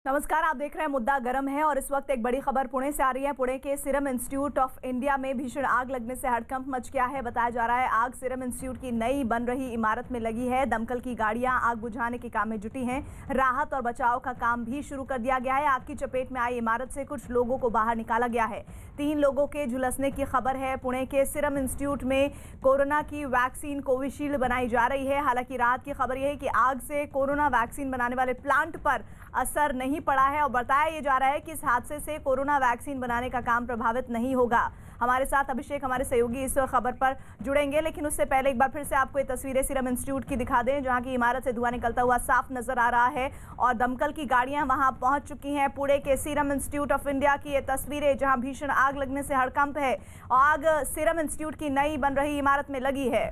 नमस्कार, आप देख रहे हैं मुद्दा गर्म है और इस वक्त एक बड़ी खबर पुणे से आ रही है। पुणे के सीरम इंस्टीट्यूट ऑफ इंडिया में भीषण आग लगने से हड़कंप मच गया है। बताया जा रहा है आग सीरम इंस्टीट्यूट की नई बन रही इमारत में लगी है। दमकल की गाड़ियां आग बुझाने के काम में जुटी हैं। राहत और बचाव का काम भी शुरू कर दिया गया है। आग की चपेट में आई इमारत से कुछ लोगों को बाहर निकाला गया है। 3 लोगों के झुलसने की खबर है। पुणे के सीरम इंस्टीट्यूट में कोरोना की वैक्सीन कोविशील्ड बनाई जा रही है। हालांकि राहत की खबर यह है कि आग से कोरोना वैक्सीन बनाने वाले प्लांट पर असर नहीं पड़ा है और बताया ये जा रहा है कि इस हादसे से कोरोना वैक्सीन बनाने का काम प्रभावित नहीं होगा। हमारे साथ अभिषेक, हमारे सहयोगी, इस खबर पर जुड़ेंगे, लेकिन उससे पहले एक बार फिर से आपको ये तस्वीरें सीरम इंस्टीट्यूट की दिखा दें, जहां की इमारत से धुआं निकलता हुआ साफ नजर आ रहा है और दमकल की गाड़ियां वहां पहुंच चुकी हैं। पुणे के सीरम इंस्टीट्यूट ऑफ इंडिया की ये तस्वीरें, जहां भीषण आग लगने से हड़कंप है। आग सीरम इंस्टीट्यूट की नई बन रही इमारत में लगी है।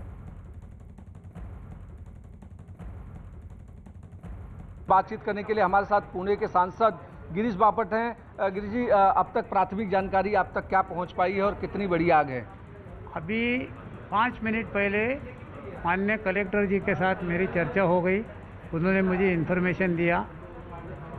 बातचीत करने के लिए हमारे साथ पुणे के सांसद गिरीश बापट हैं। गिरीश जी, अब तक प्राथमिक जानकारी आप तक क्या पहुंच पाई है और कितनी बड़ी आग है? अभी 5 मिनट पहले माननीय कलेक्टर जी के साथ मेरी चर्चा हो गई। उन्होंने मुझे इन्फॉर्मेशन दिया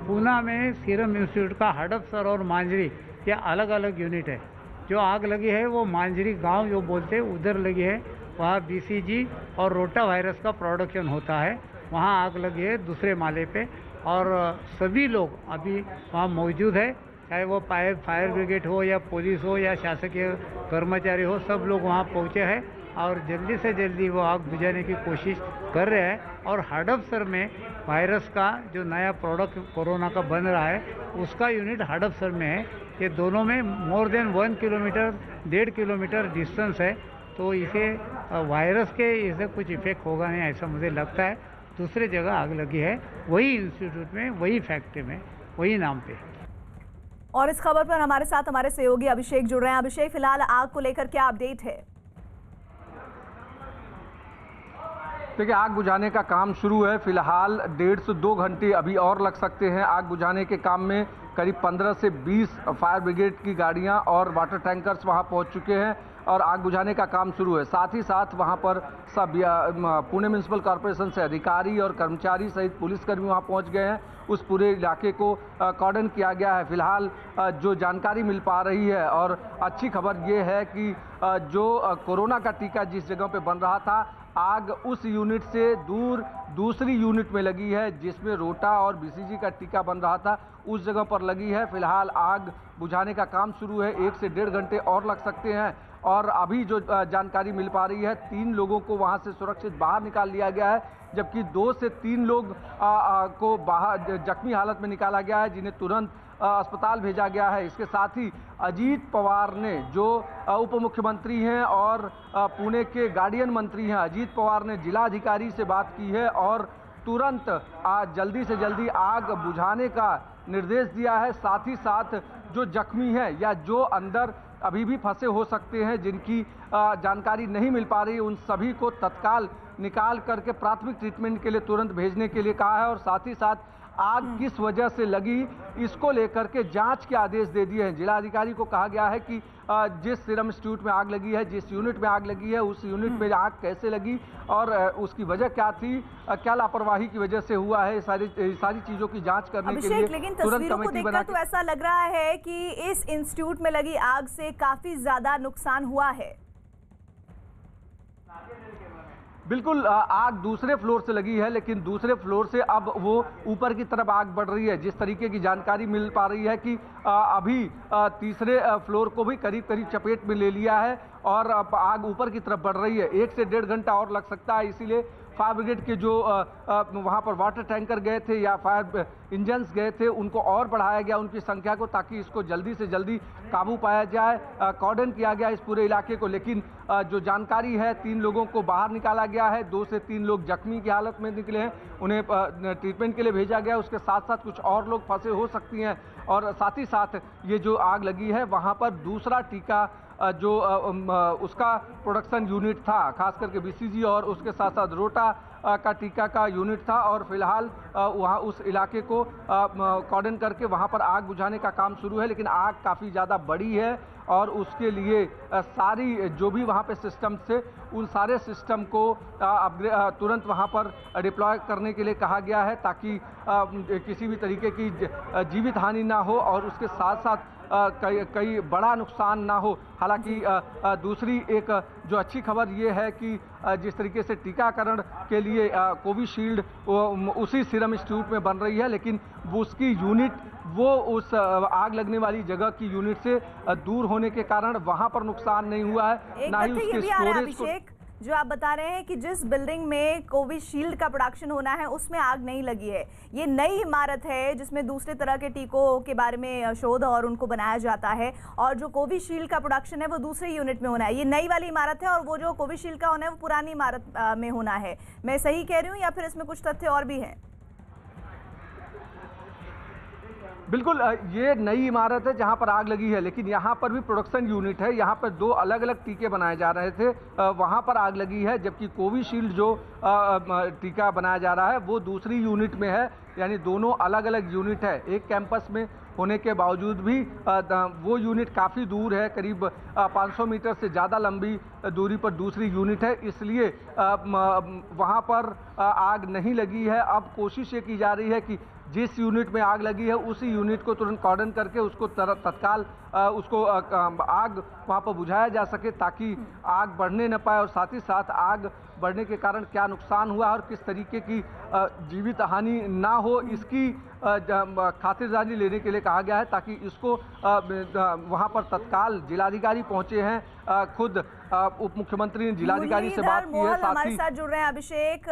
पूना में सीरम इंस्टीट्यूट का हड़पसर और मांजरी ये अलग अलग यूनिट है। जो आग लगी है वो मांजरी गांव जो बोलते हैं उधर लगी है। वहाँ BCG और रोटा वायरस का प्रोडक्शन होता है। वहाँ आग लगी है दूसरे माले पे और सभी लोग अभी वहाँ मौजूद है, चाहे वो फायर ब्रिगेड हो या पुलिस हो या शासकीय कर्मचारी हो, सब लोग वहाँ पहुँचे हैं और जल्दी से जल्दी वो आग बुझाने की कोशिश कर रहे हैं। और हड़पसर में वायरस का जो नया प्रोडक्ट कोरोना का बन रहा है उसका यूनिट हड़पसर में है। ये दोनों में more than 1 kilometre 1.5 kilometre distance है, तो इसे वायरस के इसे कुछ इफेक्ट होगा नहीं ऐसा मुझे लगता है। दूसरे जगह आग लगी है वही इंस्टीट्यूट में, वही फैक्ट्री में, वही नाम पे। और इस खबर पर हमारे साथ हमारे सहयोगी अभिषेक जुड़ रहे हैं। अभिषेक, फिलहाल आग को लेकर क्या अपडेट है? देखिए, आग बुझाने का काम शुरू है। फिलहाल 1.5 से 2 घंटे अभी और लग सकते हैं आग बुझाने के काम में। करीब 15 से 20 फायर ब्रिगेड की गाड़ियां और वाटर टैंकर्स वहां पहुंच चुके हैं और आग बुझाने का काम शुरू है। साथ ही साथ वहां पर सब पुणे म्युनिसिपल कॉरपोरेशन से अधिकारी और कर्मचारी सहित पुलिसकर्मी वहां पहुंच गए हैं। उस पूरे इलाके को कॉर्डन किया गया है। फिलहाल जो जानकारी मिल पा रही है और अच्छी खबर ये है कि जो कोरोना का टीका जिस जगह पे बन रहा था, आग उस यूनिट से दूर दूसरी यूनिट में लगी है जिसमें रोटा और BCG का टीका बन रहा था, उस जगह पर लगी है। फिलहाल आग बुझाने का काम शुरू है। 1 से 1.5 घंटे और लग सकते हैं और अभी जो जानकारी मिल पा रही है 3 लोगों को वहां से सुरक्षित बाहर निकाल लिया गया है, जबकि 2 से 3 लोग को बाहर जख्मी हालत में निकाला गया है, जिन्हें तुरंत अस्पताल भेजा गया है। इसके साथ ही अजीत पवार ने, जो उप मुख्यमंत्री हैं और पुणे के गार्डियन मंत्री हैं, अजीत पवार ने जिलाधिकारी से बात की है और तुरंत जल्दी से जल्दी आग बुझाने का निर्देश दिया है। साथ ही साथ जो जख्मी हैं या जो अंदर अभी भी फंसे हो सकते हैं, जिनकी जानकारी नहीं मिल पा रही, उन सभी को तत्काल निकाल करके प्राथमिक ट्रीटमेंट के लिए तुरंत भेजने के लिए कहा है। और साथ ही साथ आग किस वजह से लगी इसको लेकर के जांच के आदेश दे दिए हैं। जिलाधिकारी को कहा गया है कि जिस सीरम इंस्टीट्यूट में आग लगी है, जिस यूनिट में आग लगी है, उस यूनिट में आग कैसे लगी और उसकी वजह क्या थी, क्या लापरवाही की वजह से हुआ है, सारी चीजों की जांच करने के लिए लेकिन तस्वीरों को देखकर तो ऐसा लग रहा है कि इस इंस्टीट्यूट में लगी आग से काफी ज्यादा नुकसान हुआ है। बिल्कुल, आग दूसरे फ्लोर से लगी है, लेकिन दूसरे फ्लोर से अब वो ऊपर की तरफ आग बढ़ रही है। जिस तरीके की जानकारी मिल पा रही है कि अभी तीसरे फ्लोर को भी करीब करीब चपेट में ले लिया है और अब आग ऊपर की तरफ बढ़ रही है। 1 से 1.5 घंटा और लग सकता है, इसीलिए फायर ब्रिगेड के जो वहाँ पर वाटर टैंकर गए थे या फायर इंजन्स गए थे, उनको और बढ़ाया गया उनकी संख्या को, ताकि इसको जल्दी से जल्दी काबू पाया जाए। कॉर्डन किया गया इस पूरे इलाके को, लेकिन जो जानकारी है 3 लोगों को बाहर निकाला गया है, 2 से 3 लोग जख्मी की हालत में निकले हैं, उन्हें ट्रीटमेंट के लिए भेजा गया। उसके साथ साथ कुछ और लोग फंसे हो सकती हैं और साथ ही साथ ये जो आग लगी है वहाँ पर दूसरा टीका जो उसका प्रोडक्शन यूनिट था, खास करके BCG और उसके साथ साथ रोटा का टीका का यूनिट था और फिलहाल वहाँ उस इलाके को कॉर्डन करके वहाँ पर आग बुझाने का काम शुरू है। लेकिन आग काफ़ी ज़्यादा बड़ी है और उसके लिए सारी जो भी वहाँ पे सिस्टम थे उन सारे सिस्टम को तुरंत वहाँ पर डिप्लॉय करने के लिए कहा गया है ताकि किसी भी तरीके की जीवित हानि ना हो और उसके साथ साथ कई बड़ा नुकसान ना हो। हालांकि दूसरी एक जो अच्छी खबर ये है कि जिस तरीके से टीकाकरण के लिए कोविशील्ड उसी सीरम इंस्टीट्यूट में बन रही है, लेकिन वो उसकी यूनिट वो उस आग लगने वाली जगह की यूनिट से दूर होने के कारण वहां पर नुकसान नहीं हुआ है, ना ही उसके स्टोरेज को। जो आप बता रहे हैं कि जिस बिल्डिंग में कोविशील्ड का प्रोडक्शन होना है उसमें आग नहीं लगी है। ये नई इमारत है जिसमें दूसरे तरह के टीकों के बारे में शोध और उनको बनाया जाता है और जो कोविशील्ड का प्रोडक्शन है वो दूसरे यूनिट में होना है। ये नई वाली इमारत है और वो जो कोविशील्ड का होना है वो पुरानी इमारत में होना है। मैं सही कह रही हूँ या फिर इसमें कुछ तथ्य और भी हैं? बिल्कुल, ये नई इमारत है जहां पर आग लगी है, लेकिन यहां पर भी प्रोडक्शन यूनिट है। यहां पर दो अलग अलग टीके बनाए जा रहे थे, वहां पर आग लगी है, जबकि कोविशील्ड जो टीका बनाया जा रहा है वो दूसरी यूनिट में है। यानी दोनों अलग अलग यूनिट है। एक कैंपस में होने के बावजूद भी वो यूनिट काफ़ी दूर है, करीब 500 मीटर से ज़्यादा लंबी दूरी पर दूसरी यूनिट है, इसलिए वहाँ पर आग नहीं लगी है। अब कोशिश ये की जा रही है कि जिस यूनिट में आग लगी है उसी यूनिट को तुरंत कॉर्डन करके उसको तत्काल उसको आग वहाँ पर बुझाया जा सके ताकि आग बढ़ने न पाए और साथ ही साथ आग बढ़ने के कारण क्या नुकसान हुआ और किस तरीके की जीवित हानि ना हो इसकी खातिरदारी लेने के लिए कहा गया है, ताकि इसको वहाँ पर तत्काल जिलाधिकारी पहुंचे हैं, खुद उप मुख्यमंत्री ने जिलाधिकारी से बात की है। हमारे साथ जुड़ रहे हैं अभिषेक।